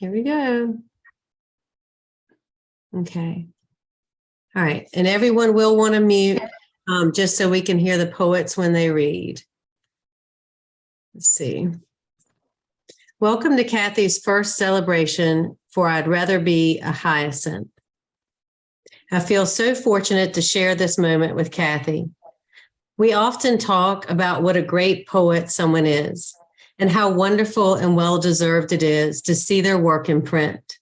Here we go. Okay. All right. And everyone will want to mute just so we can hear the poets when they read. Let's see. Welcome to Cathy's first celebration for I'd Rather Be a Hyacinth. I feel so fortunate to share this moment with Cathy. We often talk about what a great poet someone is and how wonderful and well-deserved it is to see their work in print.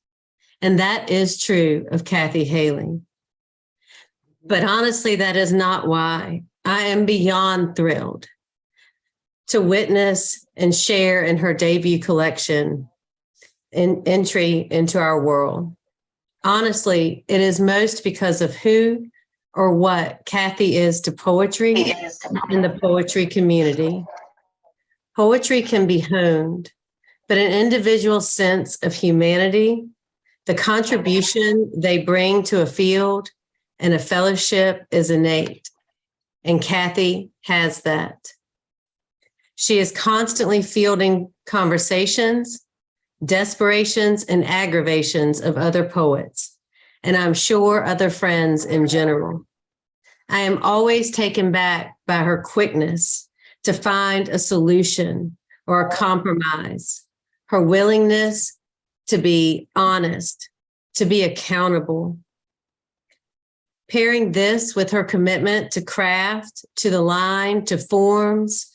And that is true of Cathy Hailey. But honestly, that is not why I am beyond thrilled to witness and share in her debut collection an entry into our world. Honestly, it is most because of who or what Cathy is to poetry and the poetry community. Poetry can be honed, but an individual's sense of humanity, the contribution they bring to a field, and a fellowship is innate. And Cathy has that. She is constantly fielding conversations, desperations, and aggravations of other poets, and I'm sure other friends in general. I am always taken back by her quickness to find a solution or a compromise, her willingness to be honest, to be accountable. Pairing this with her commitment to craft, to the line, to forms,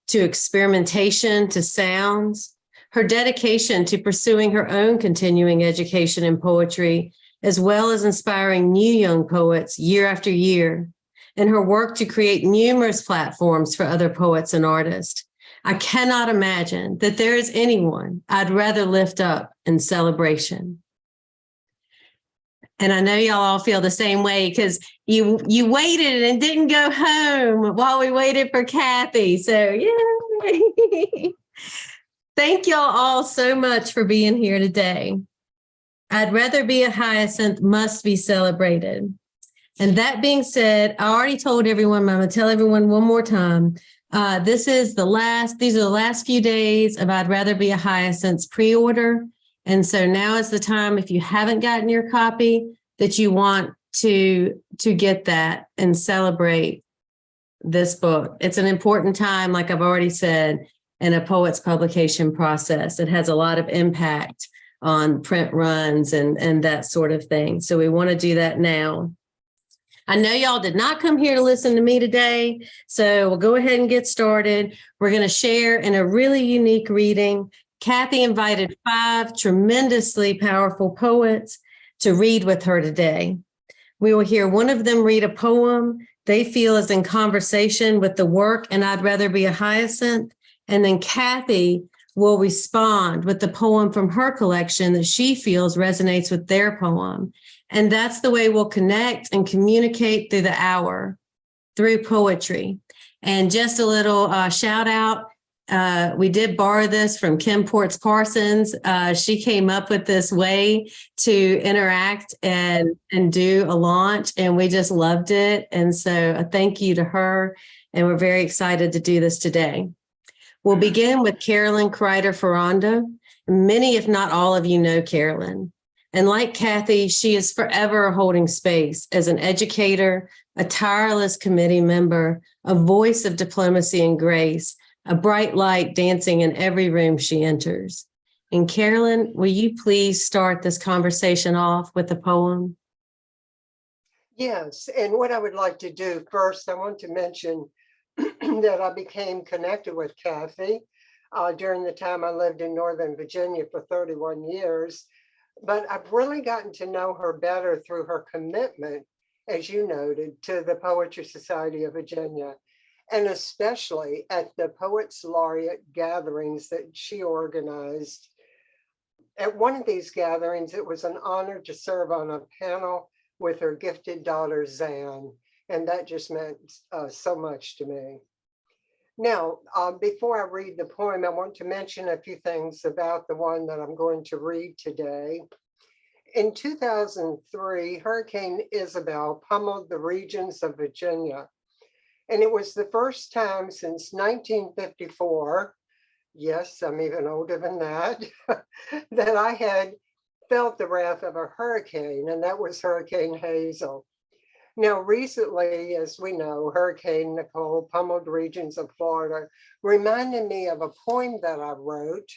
to experimentation, to sounds, her dedication to pursuing her own continuing education in poetry, as well as inspiring new young poets year after year, and her work to create numerous platforms for other poets and artists. I cannot imagine that there is anyone I'd rather lift up in celebration. And I know y'all all feel the same way because you waited and didn't go home while we waited for Cathy. So yay. Thank y'all all so much for being here today. I'd Rather Be a Hyacinth must be celebrated. And that being said, I already told everyone, I'm going to tell everyone one more time. These are the last few days of I'd Rather Be a Hyacinth's pre-order. And so now is the time, if you haven't gotten your copy, that you want to get that and celebrate this book. It's an important time, like I've already said, in a poet's publication process. It has a lot of impact on print runs and that sort of thing. So we want to do that now. I know y'all did not come here to listen to me today, so we'll go ahead and get started. We're going to share in a really unique reading. Cathy invited 5 tremendously powerful poets to read with her today. We will hear one of them read a poem they feel is in conversation with the work and I'd Rather Be a Hyacinth. And then Cathy will respond with the poem from her collection that she feels resonates with their poem. And that's the way we'll connect and communicate through the hour, through poetry. And just a little shout out. We did borrow this from Kim Ports Parsons. She came up with this way to interact and do a launch, and we just loved it. And so a thank you to her, and we're very excited to do this today. We'll begin with Carolyn Kreider-Ferrando. Many, if not all of you know Carolyn. And like Cathy, she is forever holding space as an educator, a tireless committee member, a voice of diplomacy and grace, a bright light dancing in every room she enters. And Carolyn, will you please start this conversation off with a poem? Yes, and what I would like to do first, I want to mention that I became connected with Cathy during the time I lived in Northern Virginia for 31 years. But I've really gotten to know her better through her commitment, as you noted, to the Poetry Society of Virginia, and especially at the Poets Laureate gatherings that she organized. At one of these gatherings, it was an honor to serve on a panel with her gifted daughter, Zan, and that just meant so much to me. Now, before I read the poem, I want to mention a few things about the one that I'm going to read today. In 2003, Hurricane Isabel pummeled the regions of Virginia, and it was the first time since 1954 yes, I'm even older than that, that I had felt the wrath of a hurricane, and that was Hurricane Hazel. Now, recently, as we know, Hurricane Nicole pummeled regions of Florida, reminded me of a poem that I wrote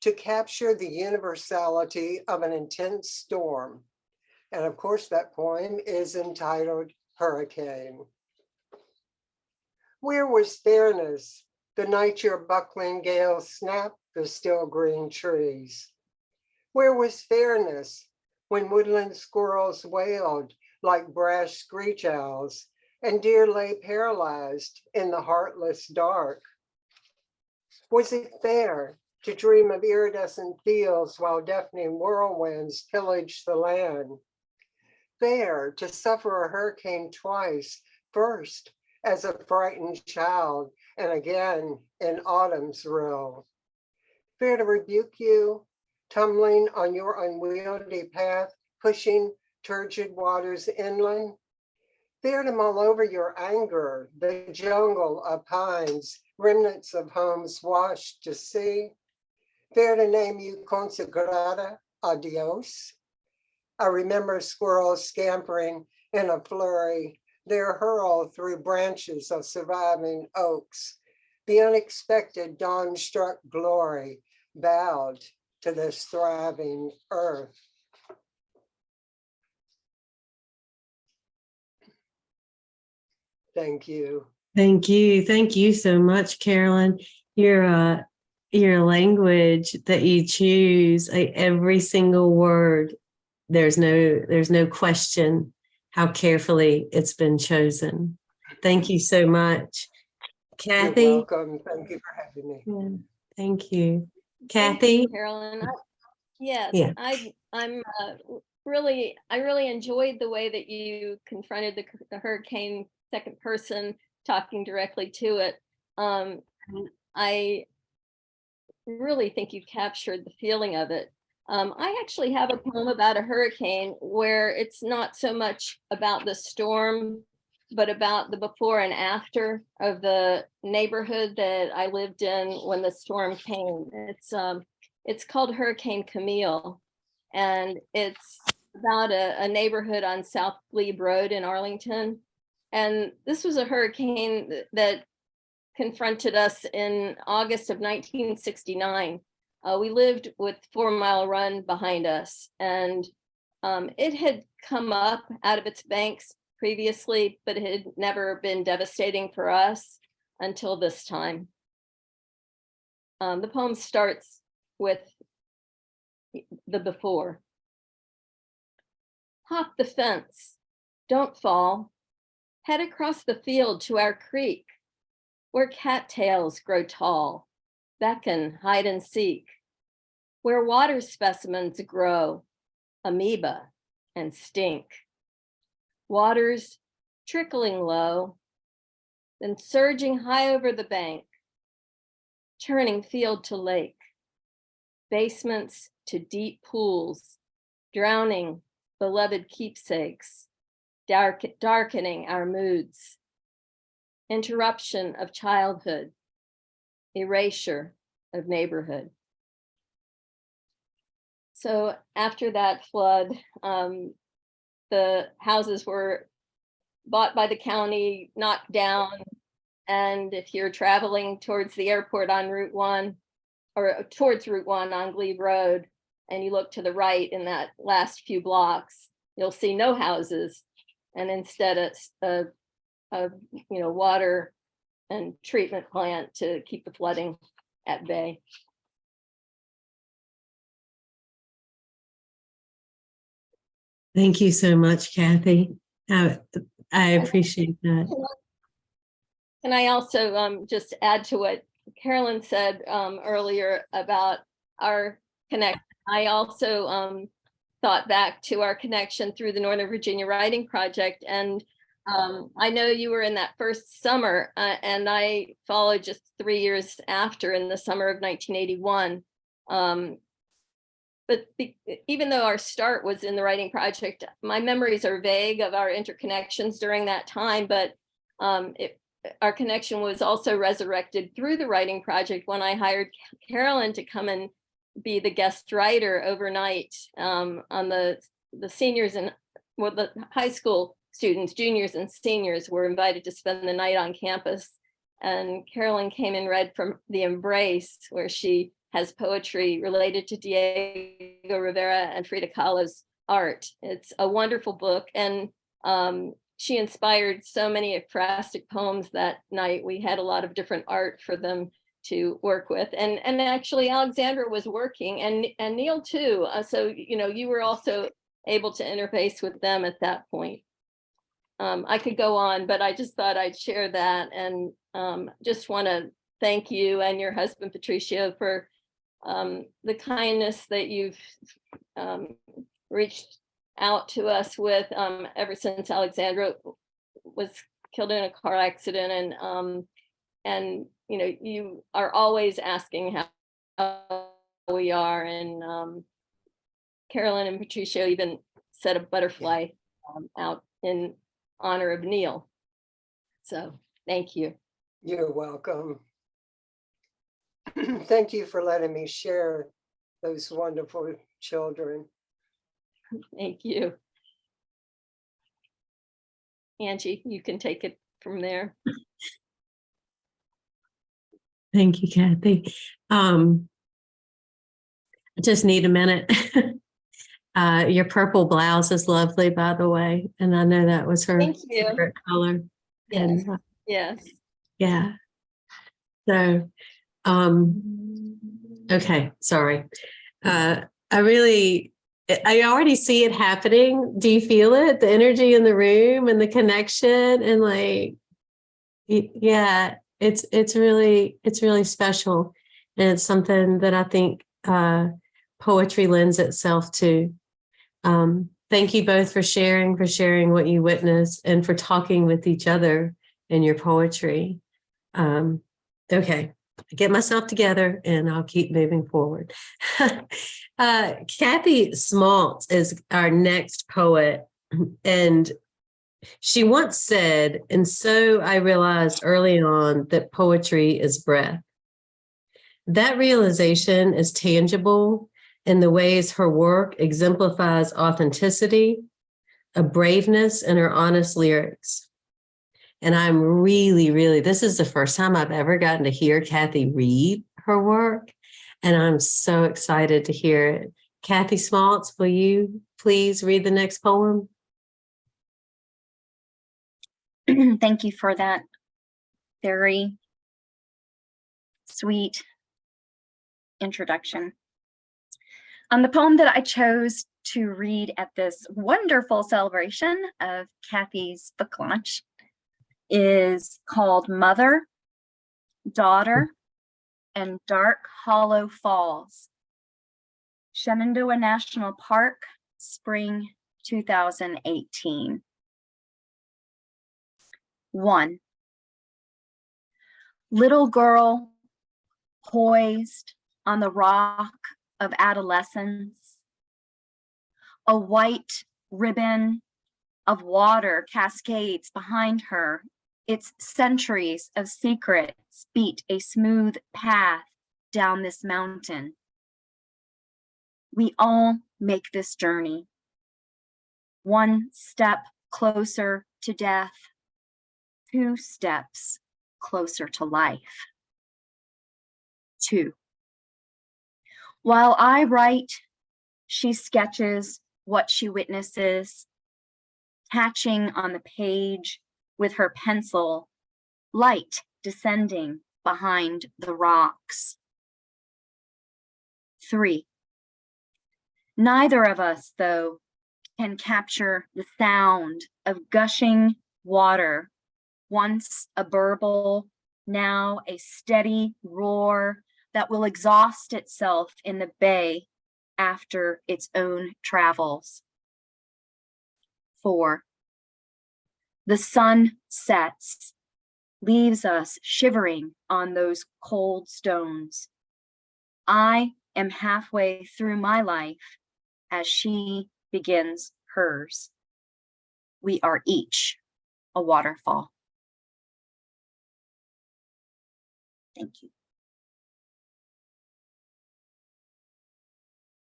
to capture the universality of an intense storm. And of course, that poem is entitled Hurricane. Where was fairness the night your buckling gale snapped the still green trees? Where was fairness when woodland squirrels wailed like brash screech owls and deer lay paralyzed in the heartless dark? Was it fair to dream of iridescent fields while deafening whirlwinds pillaged the land? Fair to suffer a hurricane twice, first as a frightened child and again in autumn's rill? Fair to rebuke you, tumbling on your unwieldy path, pushing turgid waters inland? Fair to mull over your anger, the jungle of pines, remnants of homes washed to sea? Fair to name you consagrada a Dios? I remember squirrels scampering in a flurry, their hurl through branches of surviving oaks. The unexpected dawn-struck glory bowed to this thriving earth. Thank you. Thank you. Thank you so much, Carolyn. Your language that you choose, every single word, there's no question how carefully it's been chosen. Thank you so much. Cathy. You're welcome. Thank you for having me. Yeah, thank you. Thank Kathy. you, Carolyn. Yes, Yeah. I really enjoyed the way that you confronted the hurricane, second person, talking directly to it. I really think you captured the feeling of it. I actually have a poem about a hurricane where it's not so much about the storm, but about the before and after of the neighborhood that I lived in when the storm came. It's called Hurricane Camille, and it's about a neighborhood on South Glebe Road in Arlington. And this was a hurricane that confronted us in August of 1969. We lived with 4 Mile Run behind us, and it had come up out of its banks previously, but it had never been devastating for us until this time. The poem starts with the before. Hop the fence, don't fall. Head across the field to our creek, where cattails grow tall, beckon, hide and seek, where water specimens grow, amoeba, and stink. Waters trickling low, then surging high over the bank, turning field to lake, basements to deep pools, drowning beloved keepsakes, darkening our moods, interruption of childhood, erasure of neighborhood. So after that flood, the houses were bought by the county, knocked down. And if you're traveling towards the airport on Route 1 or towards Route 1 on Glebe Road, and you look to the right in that last few blocks, you'll see no houses. And instead it's a water and treatment plant to keep the flooding at bay. Thank you so much, Kathy. I appreciate that. And I also just add to what Carolyn said earlier about our connection. I also thought back to our connection through the Northern Virginia Writing Project. And I know you were in that first summer, and I followed just 3 years after in the summer of 1981. But even though our start was in the writing project, my memories are vague of our interconnections during that time. But our connection was also resurrected through the writing project when I hired Carolyn to come and be the guest writer overnight on the seniors and the high school students, juniors and seniors were invited to spend the night on campus. And Carolyn came and read from The Embrace, where she has poetry related to Diego Rivera and Frida Kahlo's art. It's a wonderful book. And she inspired so many ekphrastic poems that night. We had a lot of different art for them to work with. And actually Alexandra was working and Neil too. So, you were also able to interface with them at that point. I could go on, but I just thought I'd share that, and just want to thank you and your husband, Patricio, for the kindness that you've reached out to us with ever since Alexandra was killed in a car accident, and you are always asking how we are, and Carolyn and Patricio even set a butterfly out in honor of Neil. So thank you. You're welcome. Thank you for letting me share those wonderful children. Thank you. Angie, you can take it from there. Thank you, Cathy. I just need a minute. Your purple blouse is lovely, by the way, and I know that was her Thank you. favorite color. Yes. And Yes. yeah. So, okay, sorry. I already see it happening. Do you feel it? The energy in the room and the connection, and like, yeah, it's really special, and it's something that I think poetry lends itself to. Thank you both for sharing what you witnessed and for talking with each other in your poetry. Okay, I get myself together and I'll keep moving forward. Cathy Smaltz is our next poet, and she once said, and so I realized early on that poetry is breath. That realization is tangible in the ways her work exemplifies authenticity, a braveness in her honest lyrics. And I'm really, this is the first time I've ever gotten to hear Cathy read her work, and I'm so excited to hear it. Cathy Smaltz, will you please read the next poem? Thank you for that very sweet introduction. The poem that I chose to read at this wonderful celebration of Cathy's book launch is called Mother, Daughter, and Dark Hollow Falls, Shenandoah National Park, spring 2018. 1. Little girl poised on the rock of adolescence, a white ribbon of water cascades behind her. Its centuries of secrets beat a smooth path down this mountain. We all make this journey, one step closer to death, 2 steps closer to life. 2. While I write, she sketches what she witnesses, catching on the page with her pencil, light descending behind the rocks. 3. Neither of us, though, can capture the sound of gushing water, once a burble, now a steady roar that will exhaust itself in the bay after its own travels. 4. The sun sets, leaves us shivering on those cold stones. I am halfway through my life as she begins hers. We are each a waterfall. Thank you.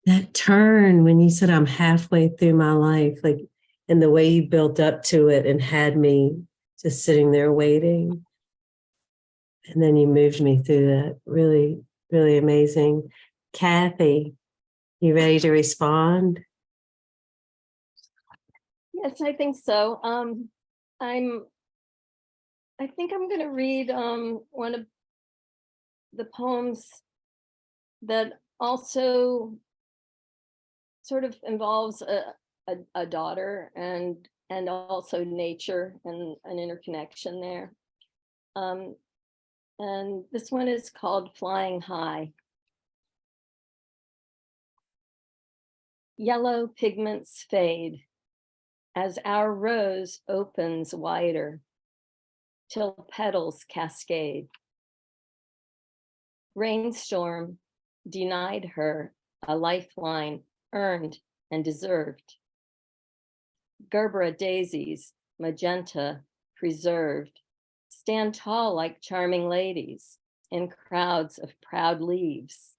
That turn when you said I'm halfway through my life, like, and the way you built up to it and had me just sitting there waiting. And then you moved me through that. Really, really amazing. Cathy, you ready to respond? Yes, I think so. I think I'm going to read one of the poems that also sort of involves a daughter and also nature and an interconnection there. And this one is called Flying High. Yellow pigments fade as our rose opens wider till petals cascade. Rainstorm denied her a lifeline earned and deserved. Gerbera daisies, magenta, preserved, stand tall like charming ladies in crowds of proud leaves.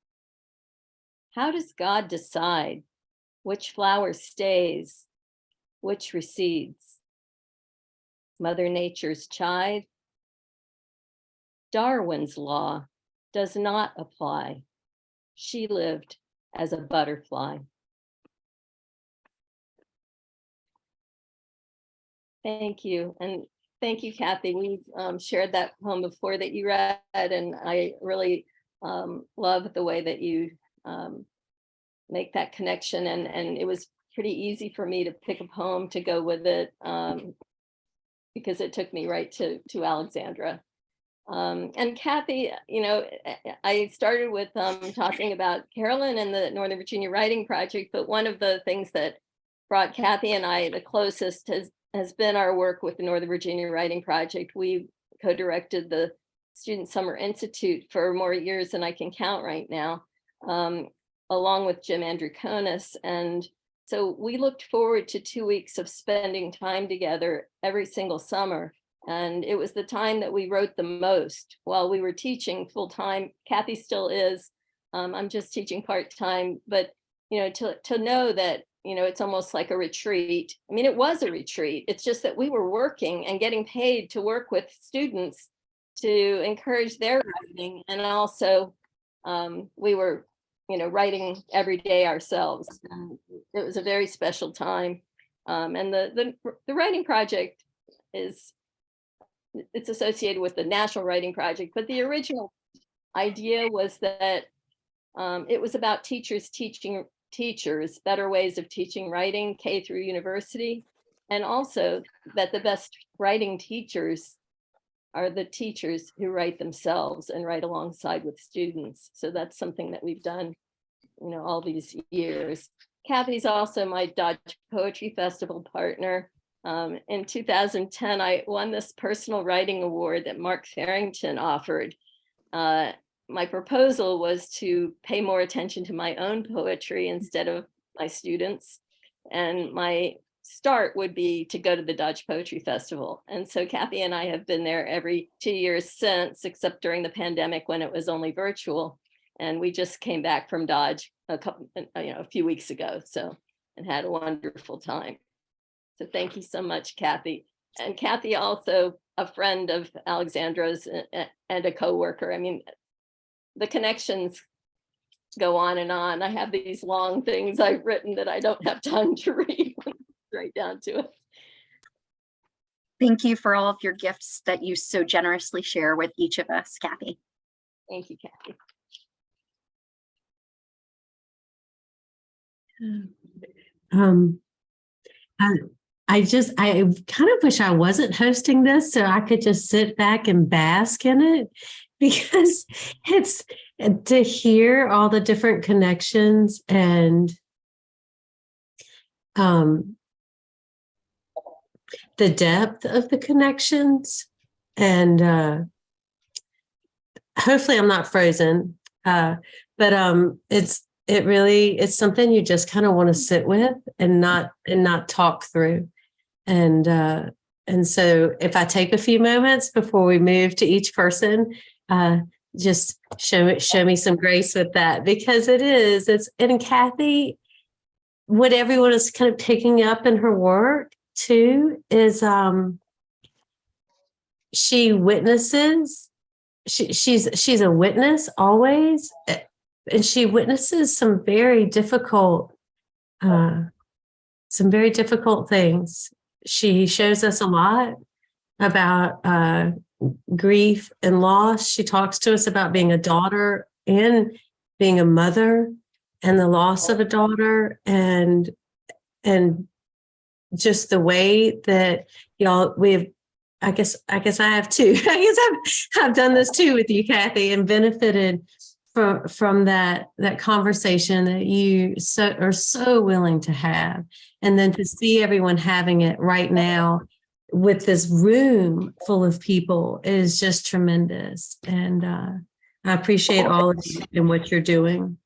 How does God decide which flower stays, which recedes? Mother Nature's chide? Darwin's law does not apply. She lived as a butterfly. Thank you. And thank you, Cathy. We've shared that poem before that you read, and I really love the way that you make that connection. And it was pretty easy for me to pick a poem to go with it because it took me right to Alexandra. And Cathy, you know, I started with talking about Carolyn and the Northern Virginia Writing Project, but one of the things that brought Cathy and I the closest has been our work with the Northern Virginia Writing Project. We co-directed the Student Summer Institute for more years than I can count right now, along with Jim Andrukonis. And so we looked forward to 2 weeks of spending time together every single summer. And it was the time that we wrote the most while we were teaching full time. Cathy still is. I'm just teaching part time, but you know, to know that, you know, it's almost like a retreat. I mean, it was a retreat. It's just that we were working and getting paid to work with students to encourage their writing, and also we were, you know, writing every day ourselves. And it was a very special time. And the writing project it's associated with the National Writing Project, but the original idea was that it was about teachers teaching teachers better ways of teaching writing, K through university, and also that the best writing teachers are the teachers who write themselves and write alongside with students. So that's something that we've done, you know, all these years. Cathy's also my Dodge Poetry Festival partner. In 2010, I won this personal writing award that Mark Farrington offered. My proposal was to pay more attention to my own poetry instead of my students. And my start would be to go to the Dodge Poetry Festival. And so Cathy and I have been there every 2 years since, except during the pandemic when it was only virtual. And we just came back from Dodge a few weeks ago, so, and had a wonderful time. So thank you so much, Cathy. And Cathy also a friend of Alexandra's and a co-worker. I mean, the connections go on and on. I have these long things I've written that I don't have time to read right down to it. Thank you for all of your gifts that you so generously share with each of us, Cathy. Thank you, Cathy. I kind of wish I wasn't hosting this so I could just sit back and bask in it, because it's to hear all the different connections and the depth of the connections, and hopefully I'm not frozen, but it's something you just kind of want to sit with and not talk through. And so if I take a few moments before we move to each person, just show me some grace with that, because and Cathy, what everyone is kind of picking up in her work too is she witnesses. She's a witness always, and she witnesses some very difficult things. She shows us a lot about grief and loss. She talks to us about being a daughter and being a mother, and the loss of a daughter, and just the way that y'all I guess I have too. I guess I've done this too with you, Cathy, and benefited from that conversation that you are so willing to have, and then to see everyone having it right now with this room full of people is just tremendous. And I appreciate all of you and what you're doing.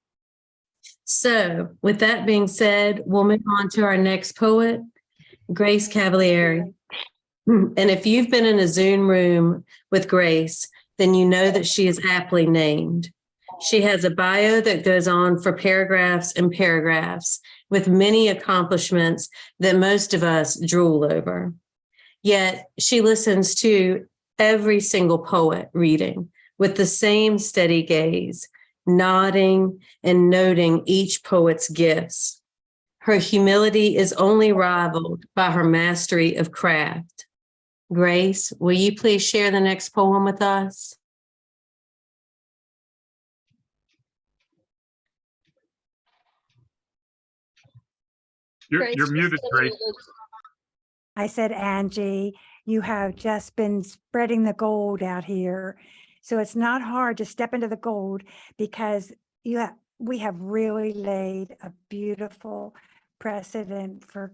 So with that being said, we'll move on to our next poet, Grace Cavalieri. And if you've been in a Zoom room with Grace, then you know that she is aptly named. She has a bio that goes on for paragraphs and paragraphs, with many accomplishments that most of us drool over. Yet she listens to every single poet reading with the same steady gaze, nodding and noting each poet's gifts. Her humility is only rivaled by her mastery of craft. Grace, will you please share the next poem with us? You're muted, Grace. I said, Angie, you have just been spreading the gold out here. So it's not hard to step into the gold, because we have really laid a beautiful precedent for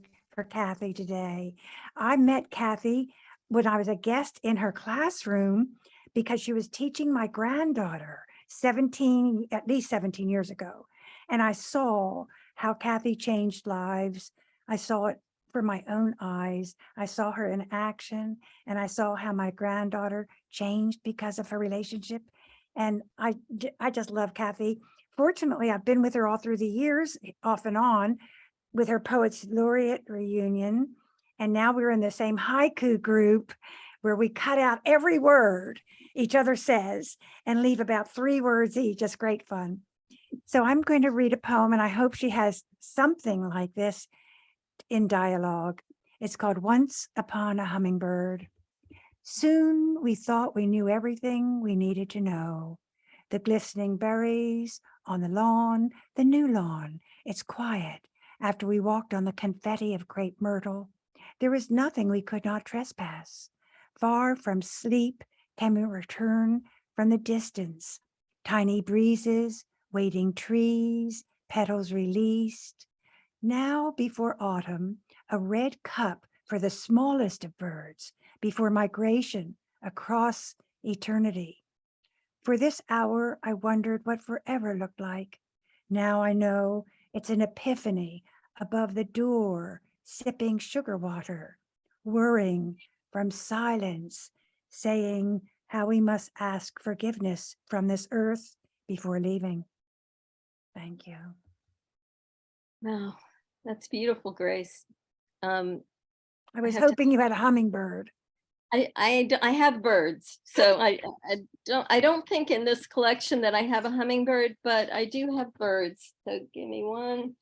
Cathy today. I met Cathy when I was a guest in her classroom, because she was teaching my granddaughter at least 17 years ago. And I saw how Cathy changed lives. I saw it for my own eyes. I saw her in action, and I saw how my granddaughter changed because of her relationship. And I just love Cathy. Fortunately, I've been with her all through the years, off and on, with her Poets Laureate reunion. And now we're in the same haiku group where we cut out every word each other says and leave about 3 words each. Just great fun. So I'm going to read a poem, and I hope she has something like this in dialogue. It's called Once Upon a Hummingbird. Soon we thought we knew everything we needed to know. The glistening berries on the lawn, the new lawn, it's quiet. After we walked on the confetti of crepe myrtle, there was nothing we could not trespass. Far from sleep can we return from the distance. Tiny breezes, waiting trees, petals released. Now before autumn, a red cup for the smallest of birds, before migration across eternity. For this hour, I wondered what forever looked like. Now I know it's an epiphany above the door, sipping sugar water, whirring from silence, saying how we must ask forgiveness from this earth before leaving. Thank you. Wow, that's beautiful, Grace. I was have to- hoping you had a hummingbird. I have birds, so I don't think in this collection that I have a hummingbird, but I do have birds. So give me 1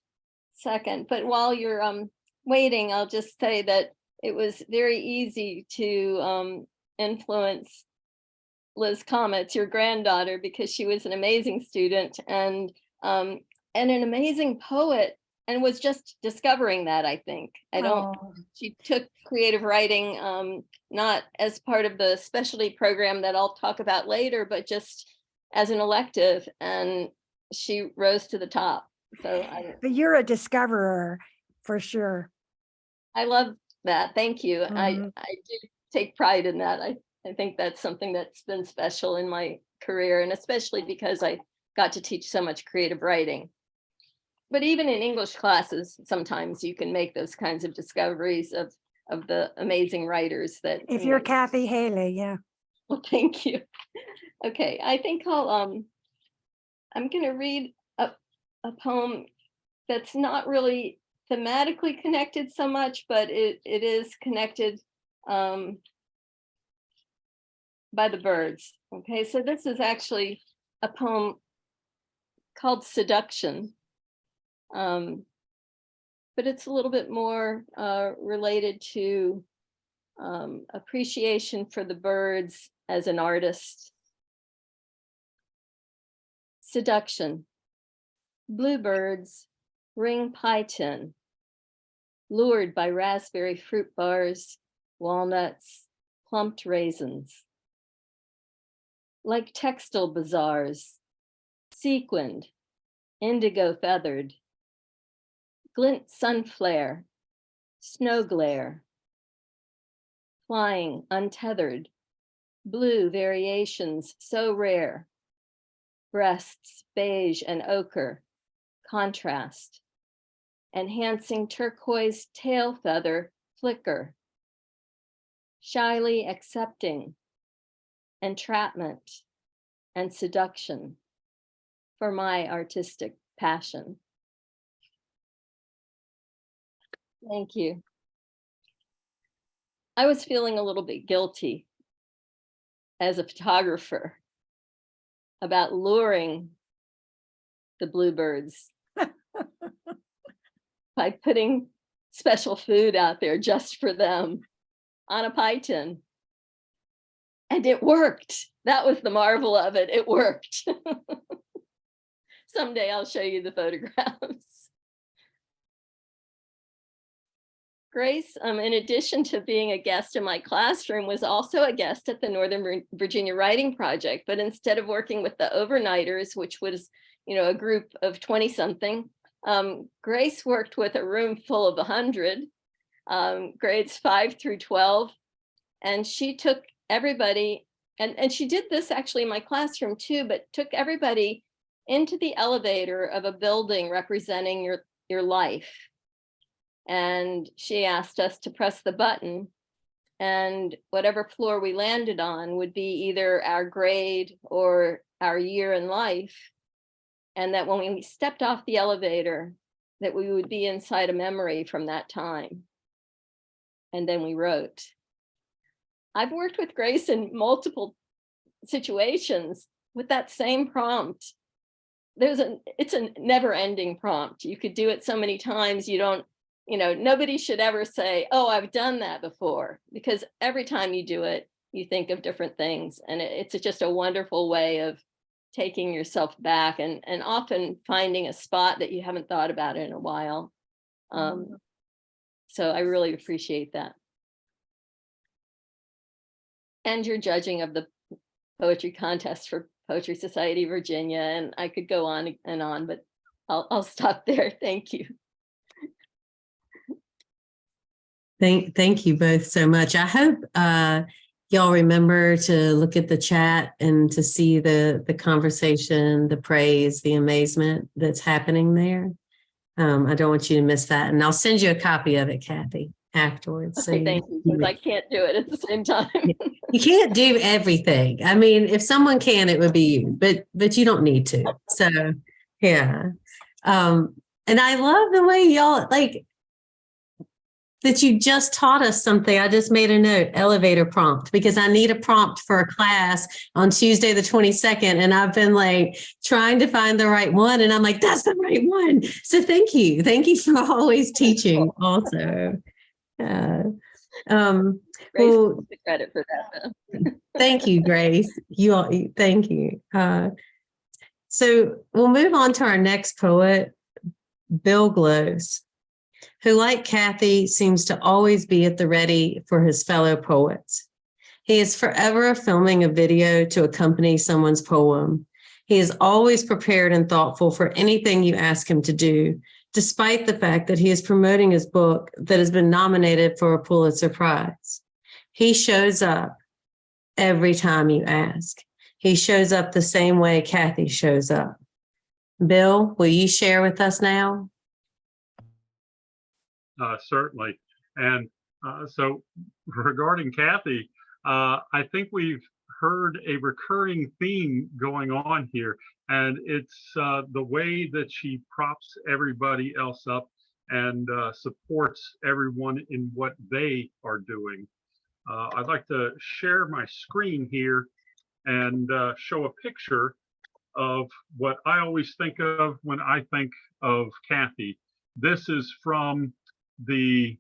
second. But while you're waiting, I'll just say that it was very easy to influence Liz Comet's, your granddaughter, because she was an amazing student and an amazing poet, and was just discovering that, I think. She took creative writing not as part of the specialty program that I'll talk about later, but just as an elective, and she rose to the top. So But you're a discoverer for sure. I love that. Thank you. I Mhm. do take pride in that. I think that's something that's been special in my career, and especially because I got to teach so much creative writing. But even in English classes, sometimes you can make those kinds of discoveries of the amazing writers that. If you're Cathy Hailey, yeah. Well, thank you. Okay, I think I'm going to read a poem that's not really thematically connected so much, but it is connected by the birds. Okay, so this is actually a poem called Seduction, but it's a little bit more related to appreciation for the birds as an artist. Seduction. Bluebirds ring pie tin, lured by raspberry fruit bars, walnuts, plumped raisins. Like textile bazaars, sequined, indigo feathered, glint sun flare, snow glare, flying untethered, blue variations so rare, breasts beige and ochre, contrast, enhancing turquoise tail feather flicker, shyly accepting, entrapment and seduction for my artistic passion. Thank you. I was feeling a little bit guilty as a photographer about luring the bluebirds by putting special food out there just for them on a pie tin. And it worked. That was the marvel of it. It worked. Someday I'll show you the photographs. Grace, in addition to being a guest in my classroom, was also a guest at the Northern Virginia Writing Project, but instead of working with the overnighters, which was, a group of 20-something, Grace worked with a room full of 100, grades 5 through 12, and she took everybody, and she did this actually in my classroom too, but took everybody into the elevator of a building representing your life. And she asked us to press the button, and whatever floor we landed on would be either our grade or our year in life. And that when we stepped off the elevator, that we would be inside a memory from that time. And then we wrote. I've worked with Grace in multiple situations with that same prompt. It's a never-ending prompt. You could do it so many times, nobody should ever say, oh, I've done that before, because every time you do it, you think of different things. And it's just a wonderful way of taking yourself back and often finding a spot that you haven't thought about in a while. So I really appreciate that. And your judging of the poetry contest for Poetry Society Virginia, and I could go on and on, but I'll stop there. Thank you. Thank you both so much. I hope y'all remember to look at the chat and to see the conversation, the praise, the amazement that's happening there. I don't want you to miss that. And I'll send you a copy of it, Cathy, afterwards. Okay, thank you, because I can't do it at the same time. You can't do everything. I mean, if someone can, it would be you, but you don't need to. So, yeah. And I love the way y'all, that you just taught us something. I just made a note, elevator prompt, because I need a prompt for a class on Tuesday, the 22nd. And I've been trying to find the right one. And I'm like, that's the right one. So thank you. Thank you for always teaching also. Grace well, gets the credit for that, though. Thank you, Grace. Thank you. So we'll move on to our next poet, Bill Glows, who, like Cathy, seems to always be at the ready for his fellow poets. He is forever filming a video to accompany someone's poem. He is always prepared and thoughtful for anything you ask him to do, despite the fact that he is promoting his book that has been nominated for a Pulitzer Prize. He shows up every time you ask. He shows up the same way Cathy shows up. Bill, will you share with us now? Certainly. And so regarding Cathy, I think we've heard a recurring theme going on here, and it's the way that she props everybody else up and supports everyone in what they are doing. I'd like to share my screen here and show a picture of what I always think of when I think of Cathy. This is from the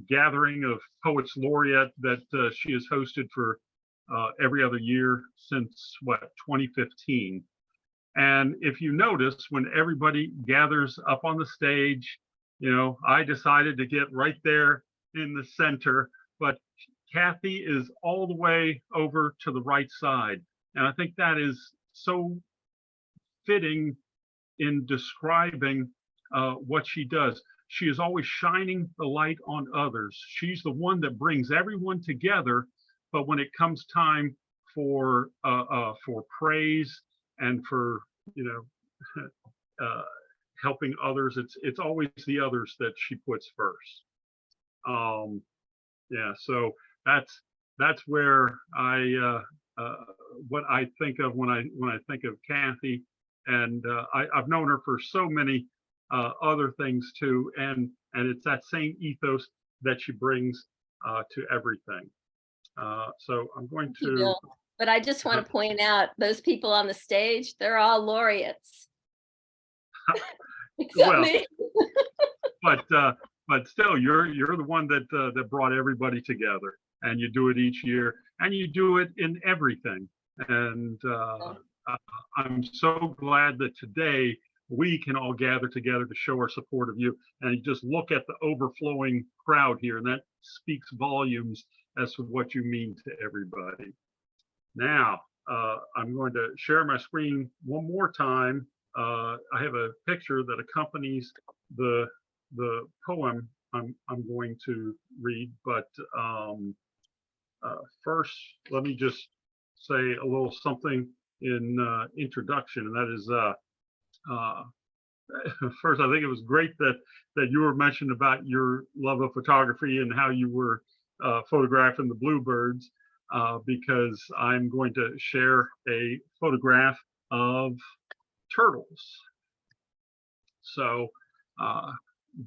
gathering of Poets Laureate that she has hosted for every other year since, what, 2015. And if you notice, when everybody gathers up on the stage, you know, I decided to get right there in the center, but Cathy is all the way over to the right side. And I think that is so fitting in describing what she does. She is always shining the light on others. She's the one that brings everyone together. But when it comes time for praise and for, you know, helping others, it's always the others that she puts first. Yeah, so that's where what I think of when I think of Cathy, and I've known her for so many other things too, and it's that same ethos that she brings to everything. So I'm going to. But I just want to point out those people on the stage, they're all laureates. Except Well, me. but still, you're the one that brought everybody together, and you do it each year, and you do it in everything. And I'm so glad that today we can all gather together to show our support of you. And you just look at the overflowing crowd here, and that speaks volumes as to what you mean to everybody. Now, I'm going to share my screen one more time. I have a picture that accompanies the poem I'm going to read, but first, let me just say a little something in introduction, and that is first, I think it was great that you were mentioned about your love of photography and how you were photographing the bluebirds, because I'm going to share a photograph of turtles. So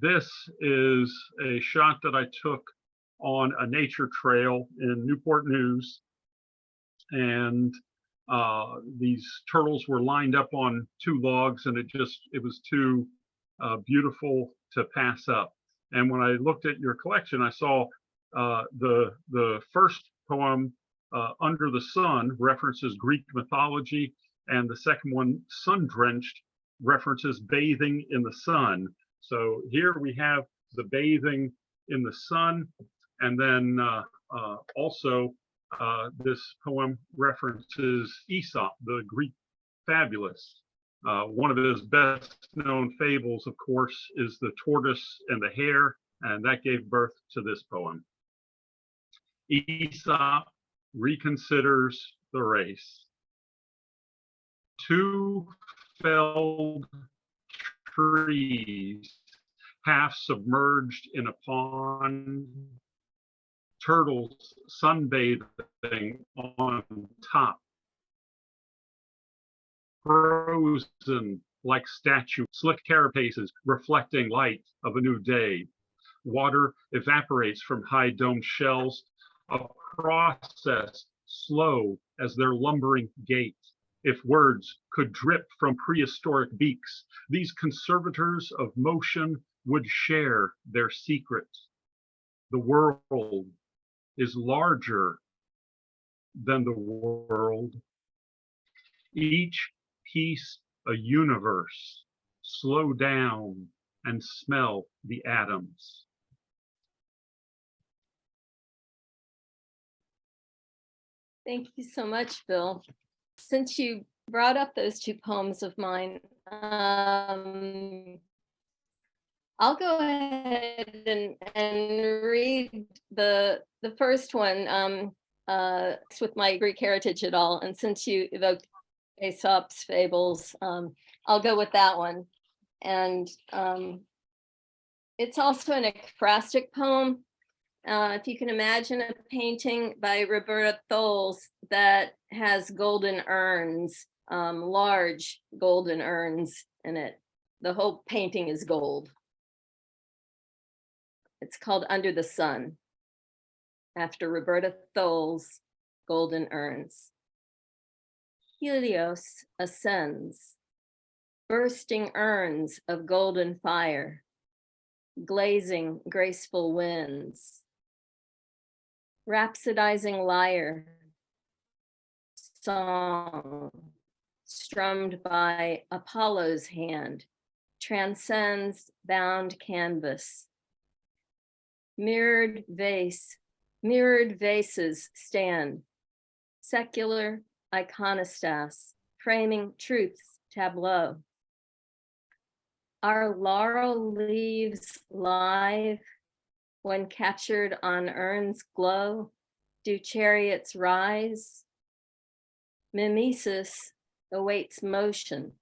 this is a shot that I took on a nature trail in Newport News, and these turtles were lined up on two logs, and it was too beautiful to pass up. And when I looked at your collection, I saw the first poem, Under the Sun, references Greek mythology, and the second one, Sun Drenched, references bathing in the sun. So here we have the bathing in the sun, and then also this poem references Aesop, the Greek fabulist. One of his best known fables, of course, is the tortoise and the hare, and that gave birth to this poem. Aesop reconsiders the race. Two felled trees, half submerged in a pond, turtles sunbathing on top, frozen like statues, slick carapaces reflecting light of a new day. Water evaporates from high domed shells, a process slow as their lumbering gait. If words could drip from prehistoric beaks, these conservators of motion would share their secrets. The world is larger than the world. Each piece a universe. Slow down and smell the atoms. Thank you so much, Bill. Since you brought up those two poems of mine, I'll go ahead and read the first one with my Greek heritage at all. And since you evoked Aesop's fables, I'll go with that one. And it's also an ekphrastic poem. if you can imagine a painting by Roberta Tholes that has golden urns, large golden urns in it. The whole painting is gold. It's called Under the Sun, after Roberta Tholes' Golden Urns. Helios ascends, bursting urns of golden fire, glazing graceful winds. Rhapsodizing lyre, song, strummed by Apollo's hand, transcends bound canvas. Mirrored vases stand, secular iconostas, framing truth's tableau. Are laurel leaves live when captured on urns glow? Do chariots rise? Mimesis awaits motion,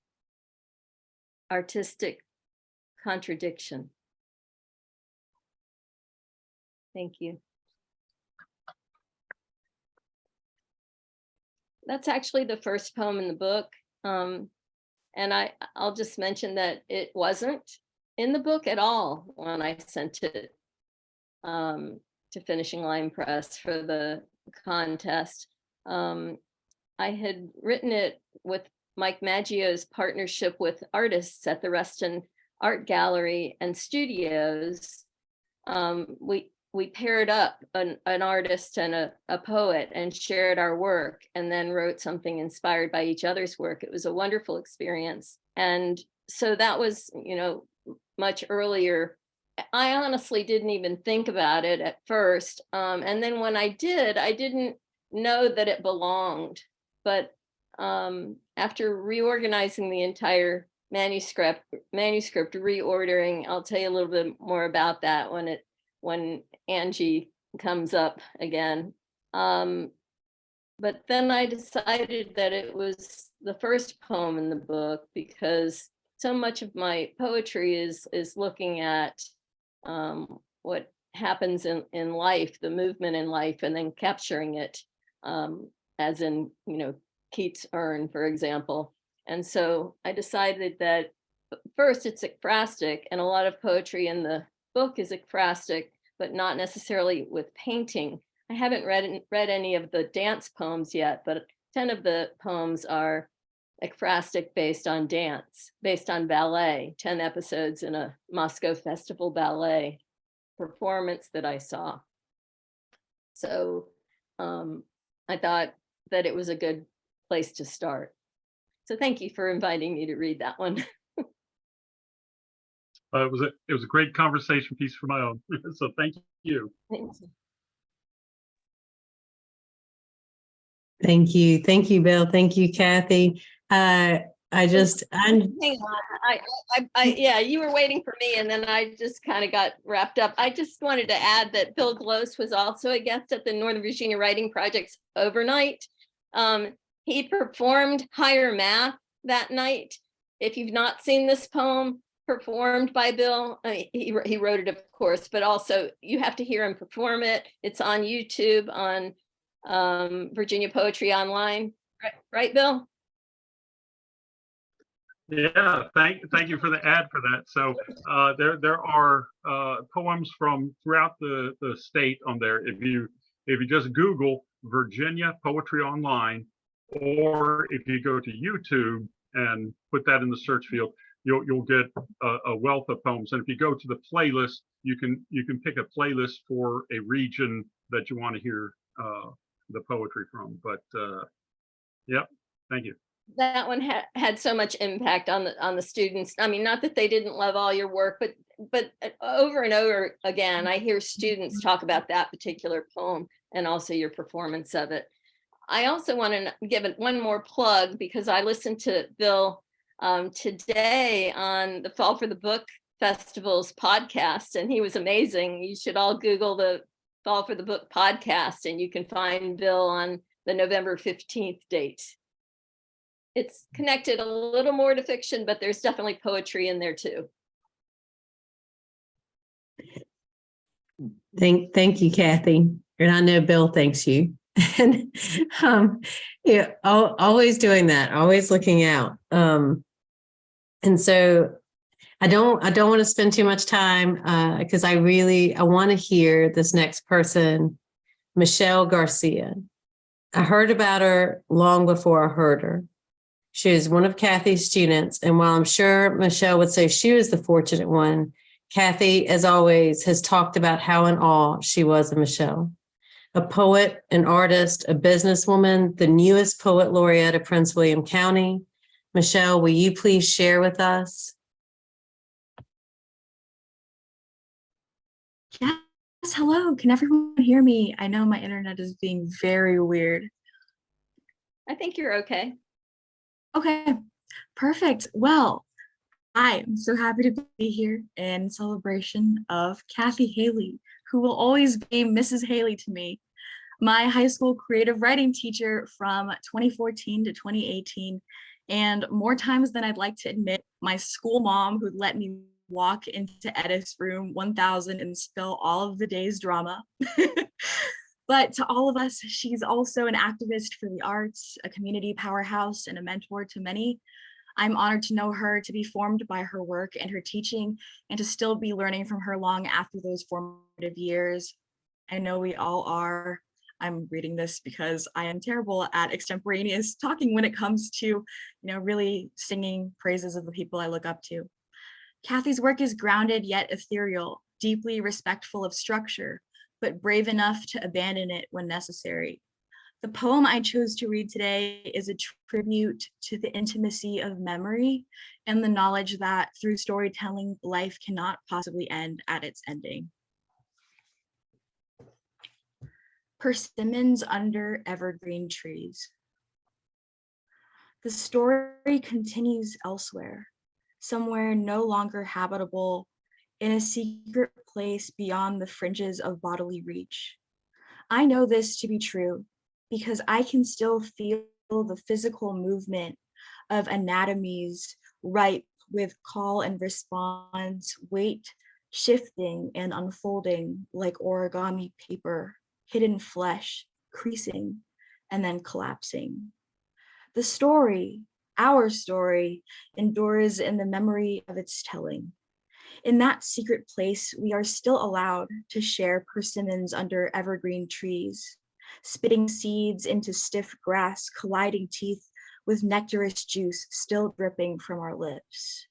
artistic contradiction. Thank you. That's actually the first poem in the book. And I'll just mention that it wasn't in the book at all when I sent it to Finishing Line Press for the contest. I had written it with Mike Maggio's partnership with artists at the Reston Art Gallery and Studios. We paired up an artist and a poet and shared our work, and then wrote something inspired by each other's work. It was a wonderful experience. And so that was, much earlier. I honestly didn't even think about it at first. And then when I did, I didn't know that it belonged. But after reorganizing the entire manuscript reordering, I'll tell you a little bit more about that when Angie comes up again. But then I decided that it was the first poem in the book because so much of my poetry is looking at what happens in life, the movement in life, and then capturing it, as in, Keats' urn, for example. And so I decided that first it's ekphrastic, and a lot of poetry in the book is ekphrastic, but not necessarily with painting. I haven't read any of the dance poems yet, but 10 of the poems are ekphrastic based on dance, based on ballet, 10 episodes in a Moscow Festival ballet performance that I saw. So I thought that it was a good place to start. So thank you for inviting me to read that one. It was a great conversation piece for my own. So thank you. Thank you. Thank you, Bill. Thank you, Cathy. I'm Hang on. Yeah, you were waiting for me, and then I just kind of got wrapped up. I just wanted to add that Bill Gloss was also a guest at the Northern Virginia Writing Project's overnight. He performed Higher Math that night. If you've not seen this poem performed by Bill, he wrote it, of course, but also you have to hear him perform it. It's on YouTube on Virginia Poetry Online, right, Bill? Yeah, thank you for the ad for that. So there are poems from throughout the state on there. If you just Google Virginia Poetry Online, or if you go to YouTube and put that in the search field, you'll get a wealth of poems. And if you go to the playlist, you can pick a playlist for a region that you want to hear the poetry from. But yep, thank you. That one had so much impact on the students. I mean, not that they didn't love all your work, but over and over again, I hear students talk about that particular poem and also your performance of it. I also want to give it one more plug because I listened to Bill today on the Fall for the Book Festival's podcast, and he was amazing. You should all Google the Fall for the Book podcast, and you can find Bill on the November 15th date. It's connected a little more to fiction, but there's definitely poetry in there too. Thank you, Kathy. And I know Bill thanks you. And yeah, always doing that, always looking out. And so I don't want to spend too much time because I want to hear this next person, Michelle Garcia. I heard about her long before I heard her. She is one of Kathy's students. And while I'm sure Michelle would say she was the fortunate one, Kathy, as always, has talked about how in awe she was of Michelle. A poet, an artist, a businesswoman, the newest poet laureate of Prince William County. Michelle, will you please share with us? Yes, hello. Can everyone hear me? I know my internet is being very weird. I think you're okay. Okay, perfect. Well, I am so happy to be here in celebration of Cathy Hailey, who will always be Mrs. Hailey to me, my high school creative writing teacher from 2014 to 2018, and more times than I'd like to admit, my school mom who let me walk into Edith's room 1000 and spill all of the day's drama. But to all of us, she's also an activist for the arts, a community powerhouse, and a mentor to many. I'm honored to know her, to be formed by her work and her teaching, and to still be learning from her long after those formative years. I know we all are. I'm reading this because I am terrible at extemporaneous talking when it comes to, really singing praises of the people I look up to. Kathy's work is grounded yet ethereal, deeply respectful of structure, but brave enough to abandon it when necessary. The poem I chose to read today is a tribute to the intimacy of memory and the knowledge that through storytelling, life cannot possibly end at its ending. Persimmons under evergreen trees. The story continues elsewhere, somewhere no longer habitable, in a secret place beyond the fringes of bodily reach. I know this to be true because I can still feel the physical movement of anatomies ripe with call and response, weight shifting and unfolding like origami paper, hidden flesh, creasing and then collapsing. The story, our story, endures in the memory of its telling. In that secret place, we are still allowed to share persimmons under evergreen trees, spitting seeds into stiff grass, colliding teeth with nectarous juice still dripping from our lips.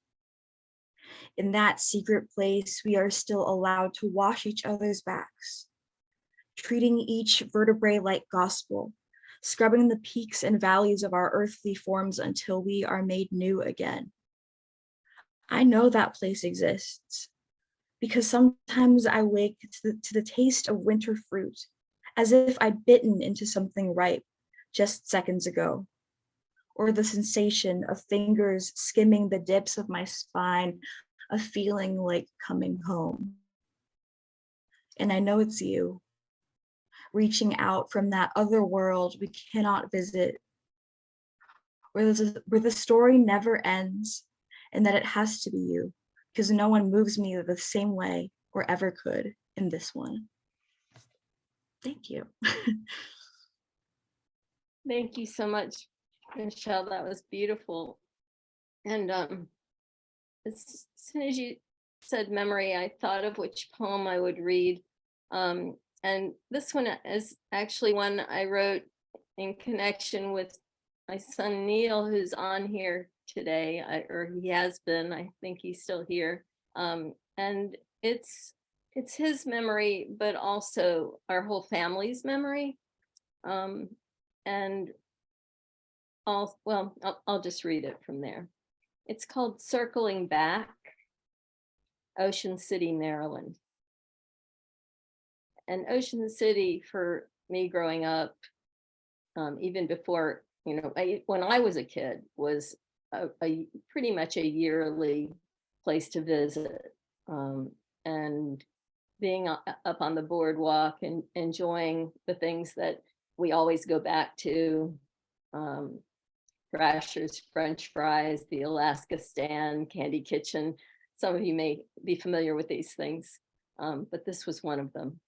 In that secret place, we are still allowed to wash each other's backs, treating each vertebrae like gospel, scrubbing the peaks and valleys of our earthly forms until we are made new again. I know that place exists because sometimes I wake to the taste of winter fruit, as if I'd bitten into something ripe just seconds ago, or the sensation of fingers skimming the dips of my spine, a feeling like coming home. And I know it's you, reaching out from that other world we cannot visit, where the story never ends, and that it has to be you, because no one moves me the same way or ever could in this one. Thank you. Thank you so much, Michelle. That was beautiful. And as soon as you said memory, I thought of which poem I would read. And this one is actually one I wrote in connection with my son Neil, who's on here today, or he has been. I think he's still here. And it's his memory, but also our whole family's memory. And I'll just read it from there. It's called Circling Back, Ocean City, Maryland. And Ocean City, for me growing up, even before, when I was a kid, was a pretty much a yearly place to visit. And being up on the boardwalk and enjoying the things that we always go back to, Thrasher's French fries, the Alaska Stand, Candy Kitchen. Some of you may be familiar with these things, but this was one of them.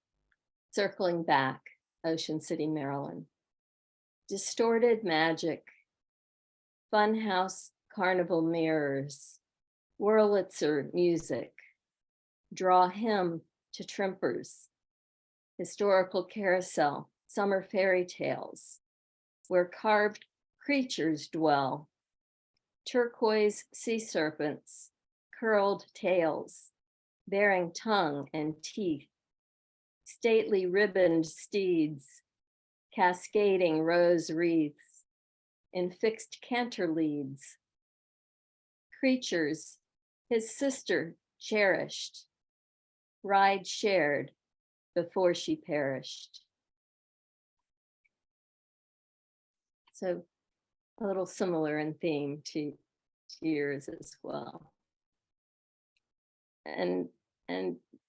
Circling back, Ocean City, Maryland. Distorted magic, funhouse carnival mirrors, Wurlitzer music, draw him to Trimpers, historical carousel, summer fairy tales, where carved creatures dwell, turquoise sea serpents, curled tails, bearing tongue and teeth, stately ribboned steeds, cascading rose wreaths, in fixed canter leads, creatures his sister cherished, ride shared before she perished. So a little similar in theme to yours as well. And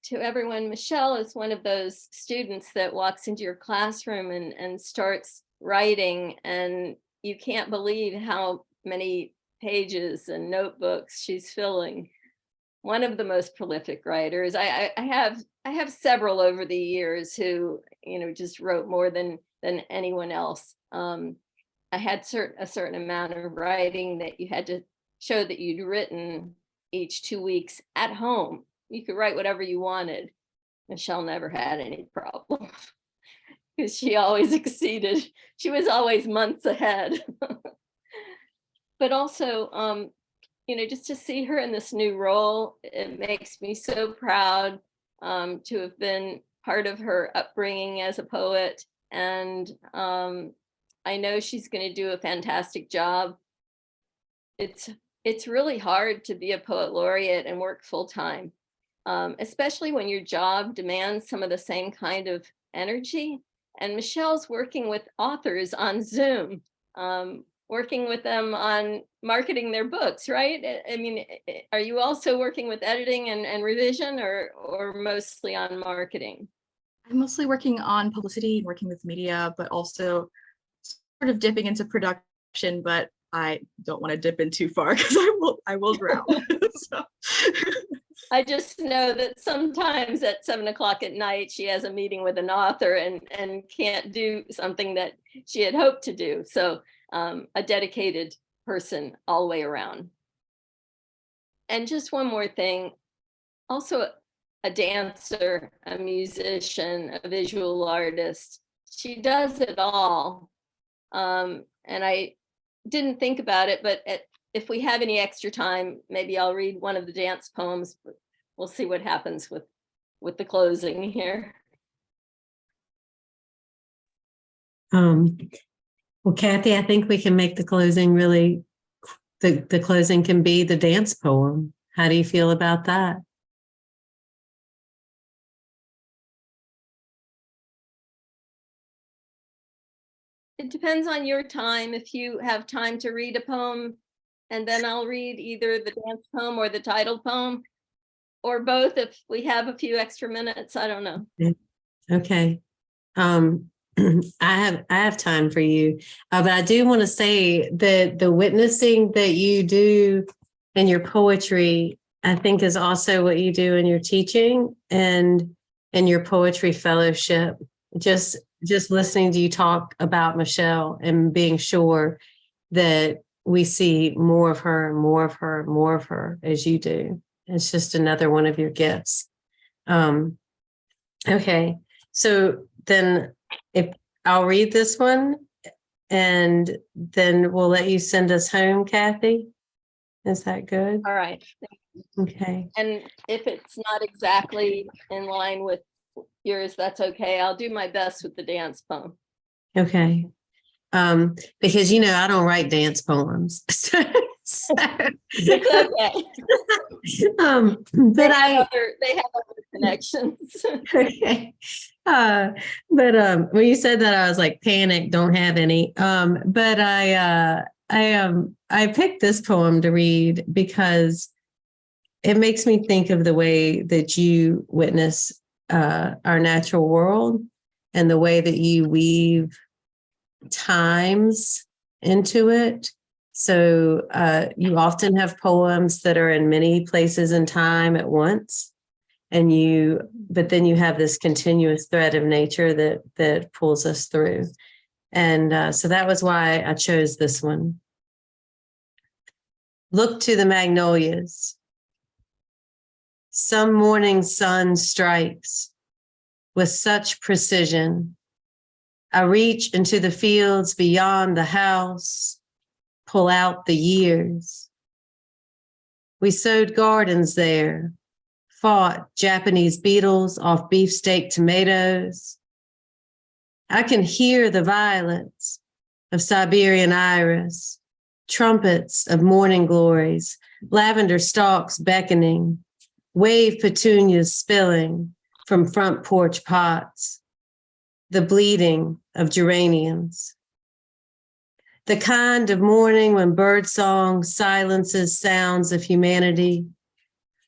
to everyone, Michelle is one of those students that walks into your classroom and starts writing, and you can't believe how many pages and notebooks she's filling. One of the most prolific writers. I have several over the years who, just wrote more than anyone else. I had a certain amount of writing that you had to show that you'd written each 2 weeks at home. You could write whatever you wanted. Michelle never had any problem because she always exceeded. She was always months ahead. But also, just to see her in this new role, it makes me so proud to have been part of her upbringing as a poet. And I know she's going to do a fantastic job. It's really hard to be a poet laureate and work full time, especially when your job demands some of the same kind of energy. And Michelle's working with authors on Zoom, working with them on marketing their books, right? I mean, are you also working with editing and revision, or mostly on marketing? I'm mostly working on publicity and working with media, but also sort of dipping into production, but I don't want to dip in too far because I will drown. So. I just know that sometimes at 7 o'clock at night, she has a meeting with an author and can't do something that she had hoped to do. So a dedicated person all the way around. And just one more thing, also a dancer, a musician, a visual artist. She does it all. And I didn't think about it, but if we have any extra time, maybe I'll read one of the dance poems, but we'll see what happens with the closing here. Well, Cathy, I think we can make the closing really, the closing can be the dance poem. How do you feel about that? It depends on your time. If you have time to read a poem, and then I'll read either the dance poem or the title poem, or both if we have a few extra minutes. I don't know. Okay. I have time for you, but I do want to say that the witnessing that you do in your poetry, I think, is also what you do in your teaching and in your poetry fellowship. Just listening to you talk about Michelle and being sure that we see more of her and more of her and more of her as you do. It's just another one of your gifts. Okay, so then if I'll read this one and then we'll let you send us home, Cathy. Is that good? All right. Okay. And if it's not exactly in line with yours, that's okay. I'll do my best with the dance poem. Okay. Because I don't write dance poems. It's okay. But they have other connections. Okay. But when you said that, I was like, panic, don't have any. But I picked this poem to read because it makes me think of the way that you witness our natural world and the way that you weave times into it. So you often have poems that are in many places in time at once. but then you have this continuous thread of nature that pulls us through. And so that was why I chose this one. Look to the magnolias. Some morning sun strikes with such precision. I reach into the fields beyond the house, pull out the years. We sowed gardens there, fought Japanese beetles off beefsteak tomatoes. I can hear the violets of Siberian iris, trumpets of morning glories, lavender stalks beckoning, wave petunias spilling from front porch pots, the bleeding of geraniums. The kind of morning when birdsong silences sounds of humanity,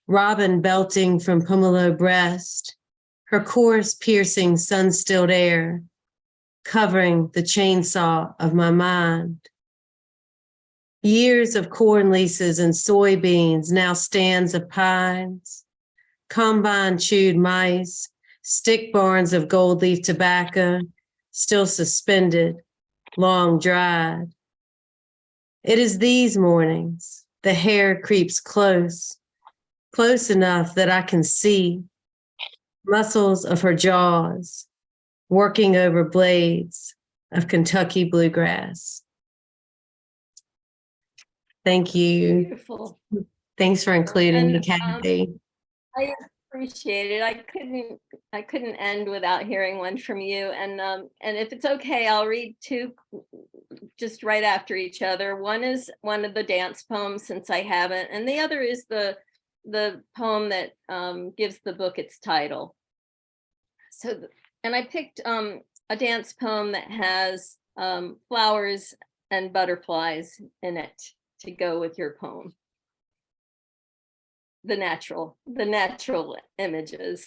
robin belting from pomelo breast, her chorus piercing sun-stilled air, covering the chainsaw of my mind. Years of corn leases and soybeans, now stands of pines, combine chewed mice, stick barns of gold leaf tobacco, still suspended, long dried. It is these mornings, the hair creeps close enough that I can see muscles of her jaws working over blades of Kentucky bluegrass. Thank you. Beautiful. Thanks for including me, And, Kathy. I appreciate it. I couldn't end without hearing one from you. And if it's okay, I'll read two just right after each other. One is one of the dance poems, since I haven't, and the other is the poem that gives the book its title. So, and I picked a dance poem that has flowers and butterflies in it to go with your poem. The natural images.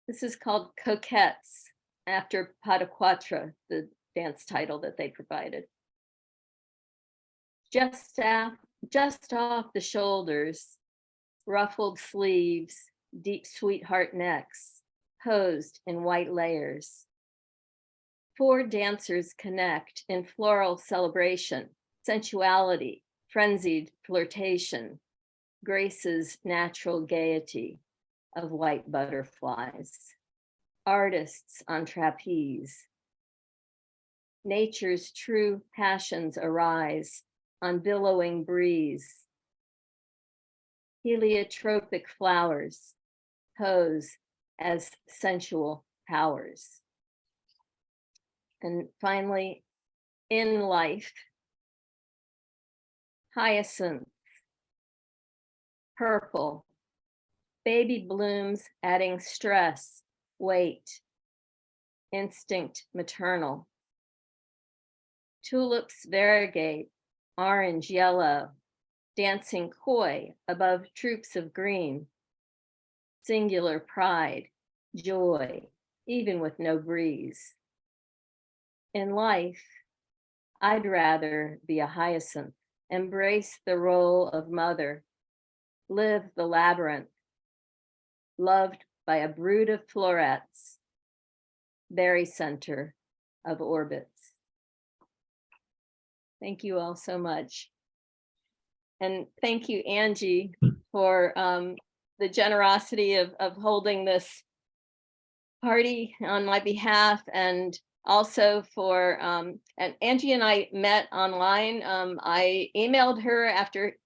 This is called Coquettes, after Pas de Quatre, the dance title that they provided. Just off the shoulders, ruffled sleeves, deep sweetheart necks, posed in white layers. 4 dancers connect in floral celebration, sensuality, frenzied flirtation, Grace's natural gaiety of white butterflies, artists on trapeze. Nature's true passions arise on billowing breeze. Heliotropic flowers pose as sensual powers. And finally, in life, hyacinth, purple, baby blooms adding stress, weight, instinct maternal. Tulips variegate, orange, yellow, dancing coy above troops of green. Singular pride, joy, even with no breeze. In life, I'd rather be a hyacinth, embrace the role of mother, live the labyrinth, loved by a brood of florets, very center of orbits. Thank you all so much. And thank you, Angie, for the generosity of holding this party on my behalf, and also for, and Angie and I met online. I emailed her after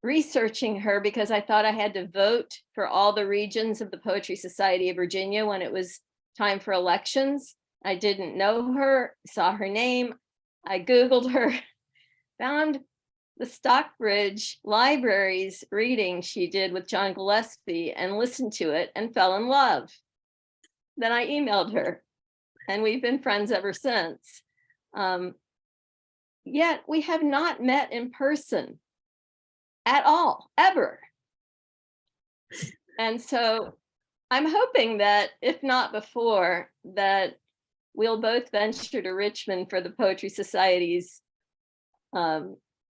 researching her because I thought I had to vote for all the regions of the Poetry Society of Virginia when it was time for elections. I didn't know her, saw her name. I Googled her, found the Stockbridge Library's reading she did with John Gillespie and listened to it and fell in love. Then I emailed her and we've been friends ever since. Yet we have not met in person at all, ever. And so I'm hoping that if not before, that we'll both venture to Richmond for the Poetry Society's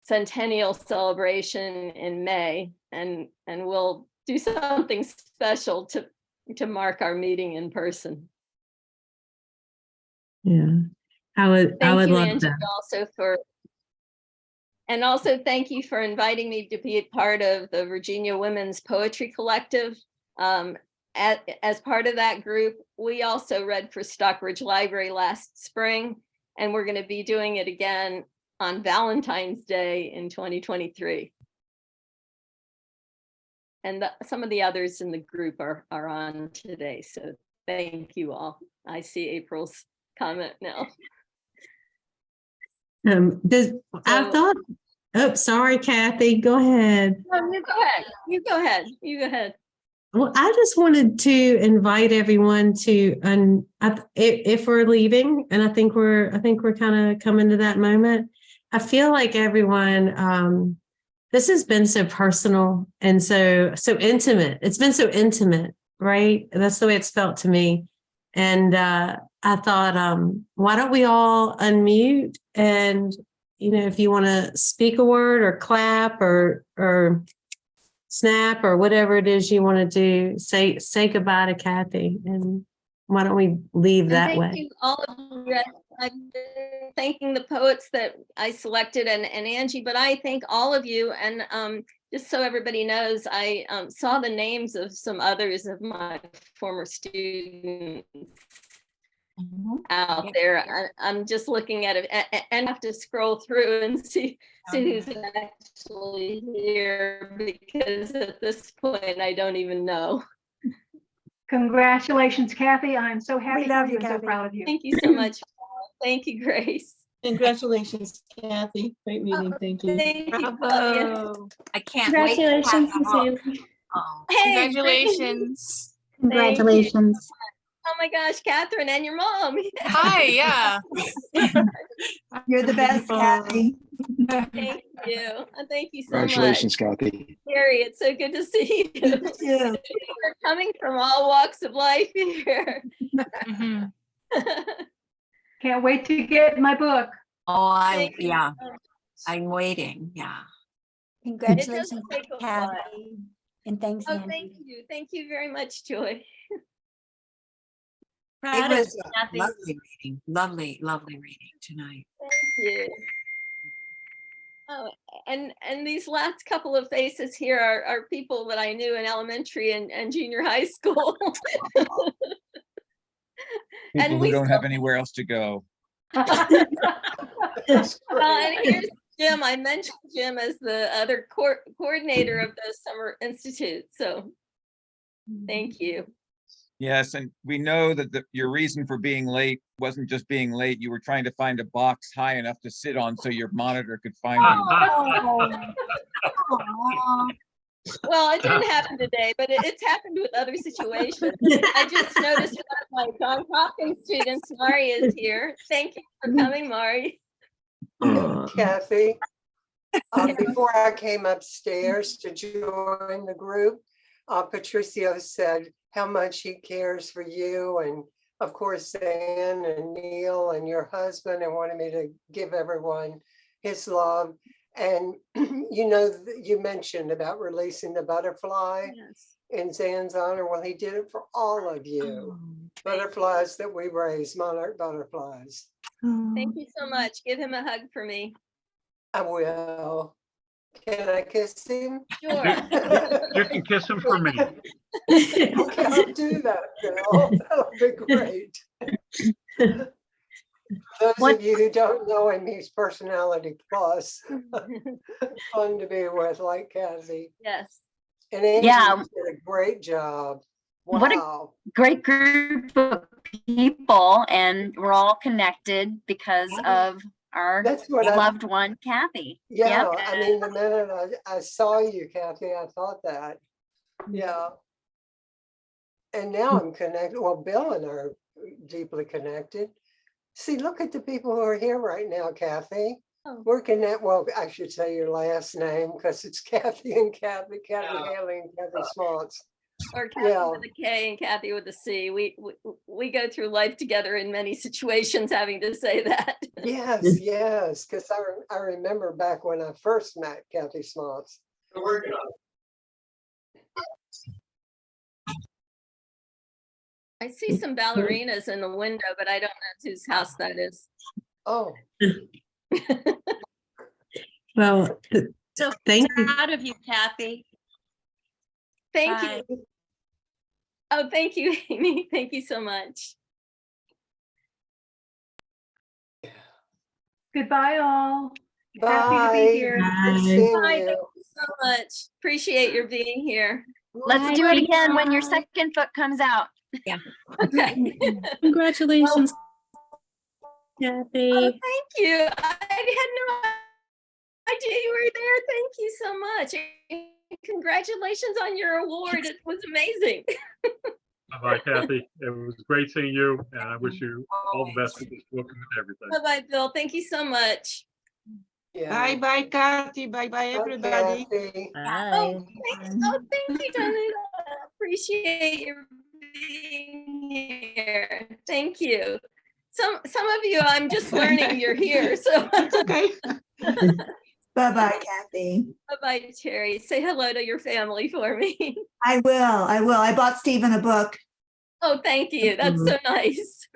centennial celebration in May, and we'll do something special to mark our meeting in person. Yeah, I would Thank you, love Angie, that. also thank you for inviting me to be a part of the Virginia Women's Poetry Collective. As part of that group, we also read for Stockbridge Library last spring, and we're going to be doing it again on Valentine's Day in 2023. And some of the others in the group are on today, so thank you all. I see April's comment now. I thought, oh, sorry, Kathy, go ahead. No, you go ahead. You go ahead. You go ahead. Well, I just wanted to invite everyone to, if we're leaving, and I think we're kind of coming to that moment. I feel like everyone, this has been so personal and so intimate. It's been so intimate, right? That's the way it's felt to me. And I thought, why don't we all unmute, and if you want to speak a word or clap or snap or whatever it is you want to do, say goodbye to Kathy, and why don't we leave that way? Thank you all of you. I've been thanking the poets that I selected and Angie, but I thank all of you. And just so everybody knows, I saw the names of some others of my former students out there. I'm just looking at it and have to scroll through and see who's actually here, because at this point I don't even know. Congratulations, Kathy. I'm so happy We love for you, you and so Kathy. proud of you. Thank you so much. Thank you, Grace. Congratulations, Kathy. Great meeting. Thank you. Thank you. Bravo. I can't wait. Congratulations, To Miss pass them Hailey. up. Hey, Congratulations. Congratulations. Oh my gosh, Catherine and your mom. Hi, yeah. You're the best, Kathy. Thank you. Thank you so much. Congratulations, Cathy. Gary, it's so good to see you. Yeah. We're coming from all walks of life here. Mhm. Can't wait to get my book. Oh, Thank you. yeah. I'm waiting. Yeah. Congratulations, It does take a Kathy. And thanks, Oh, Angie. thank you. Thank you very much, Joy. It was a Kathy. lovely reading. Lovely reading tonight. Thank you. Oh, and these last couple of faces here are people that I knew in elementary and junior high school. People who don't have anywhere else to go. Well, and here's Jim. I mentioned Jim as the other coordinator of the Summer Institute. So thank you. Yes, and we know that your reason for being late wasn't just being late. You were trying to find a box high enough to sit on so your monitor could find you. Well, it didn't happen today, but it's happened with other situations. I just noticed one of my Johns Hopkins students, Mari, is here. Thank you for coming, Mari. Kathy, before I came upstairs to join the group, Patricio said how much he cares for you, and of course, Ann and Neil and your husband, and wanted me to give everyone his love. And you mentioned about releasing the butterfly in Zan's honor. Well, he did it for all of you. Butterflies that we raise, monarch butterflies. Thank you so much. Give him a hug for me. I will. Can I kiss him? Sure. You can kiss him for me. Okay, I'll do that, Bill. That'll be great. Those of you who don't know him, he's personality plus. Fun to be with, like Cathy. Yes. And Angie Yeah. did a great job. What a Wow. great group of people, and we're all connected because of our That's what loved one, Kathy. Yeah, Yep. I mean, the minute I saw you, Cathy, I thought that. Yeah. And now I'm connected. Well, Bill and I are deeply connected. See, look at the people who are here right now, Kathy. Oh. We're connected. Well, I should say your last name because it's Kathy and Cathy Hailey and Kathy Smaltz. or Kathy Yeah. with a K and Kathy with a C. We go through life together in many situations having to say that. Yes, yes, because I remember back when I first met Kathy Smalls. I see some ballerinas in the window, but I don't know whose house that is. Oh, Well, So thank you. proud of you, Kathy. Thank Bye. you. Oh, thank you, Amy. Thank you so much. Goodbye, all. Happy to bye. be here. Good Bye. seeing Bye. Thank you. you so much. Appreciate your being here. Let's do it again when your second book comes out. Okay. Congratulations, Oh, Kathy. thank you. I had no idea you were there. Thank you so much. And congratulations on your award. It was amazing. Bye-bye, Kathy. It was great seeing you, and I wish you all the best with this book and with everything. Bye-bye, Bill. Thank you so much. Yeah. Bye, Kathy. Bye, Bye, everybody. Kathy. Oh, thank you, Danuta. Appreciate your being here. Thank you. Some of you, I'm just learning you're here. So It's okay. Bye-bye, Kathy. bye-bye, Terry. Say hello to your family for me. I will. I bought Stephen a book. Oh, thank you. That's so nice.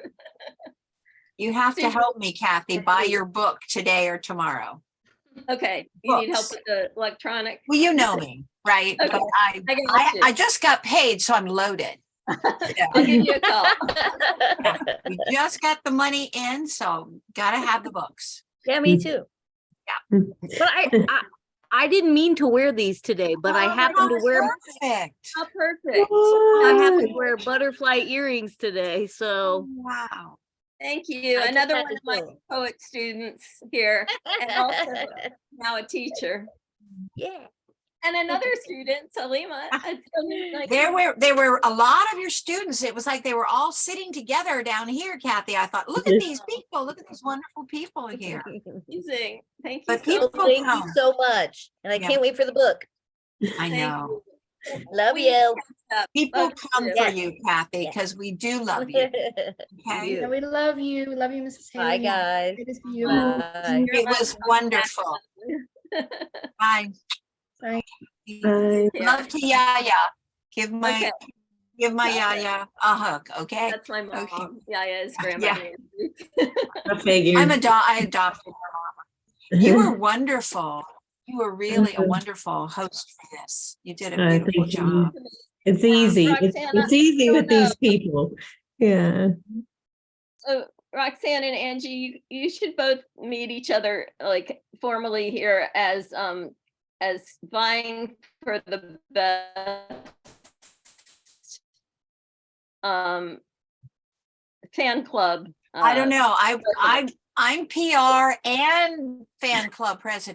You have to help me, Kathy, buy your book today or tomorrow. Okay. You need help Books. with the electronic? Well, you know me, right? Okay, But I got you. I just got paid, so I'm loaded. I'll give you a call. We just got the money in, so gotta have the books. Yeah, me too. Yeah. But I didn't mean to wear these today, but I Oh, happen to wear perfect. Oh, perfect. I happen to wear butterfly earrings today. So Wow. Thank you. I just Another had one to of my show 'em. poet students here, and also now a teacher. Yeah. And another student, Salima. It's so nice. There were a lot of your students. It was like they were all sitting together down here, Kathy. I thought, look at these people, look at these wonderful people here. Amazing. Thank you But so people much. Thank you come. so much. And I Yeah. can't wait for the book. I Thank know. you. Love We you. catch up. People Love come you. for Yes. you, Kathy, Yes. because we do love you. Okay. You. We love you. We love you, Mrs. Bye, Haley. guys. Good to see you. Bye. You're It was welcome. wonderful. Bye. Bye. Bye. Love to Yaya. Give my Okay. Yaya a hug, okay? That's my mom. Okay. Yaya's grandma. Yeah. Nancy. I figured. I adopted her mama. You were wonderful. You were really a wonderful host for this. You did a beautiful Thank you. job. It's easy. Roxanne, It's easy I with don't these people. Yeah. So Roxanne and Angie, you should both meet each other like formally here as vying for the best fan club. I don't know. I'm PR and fan club president.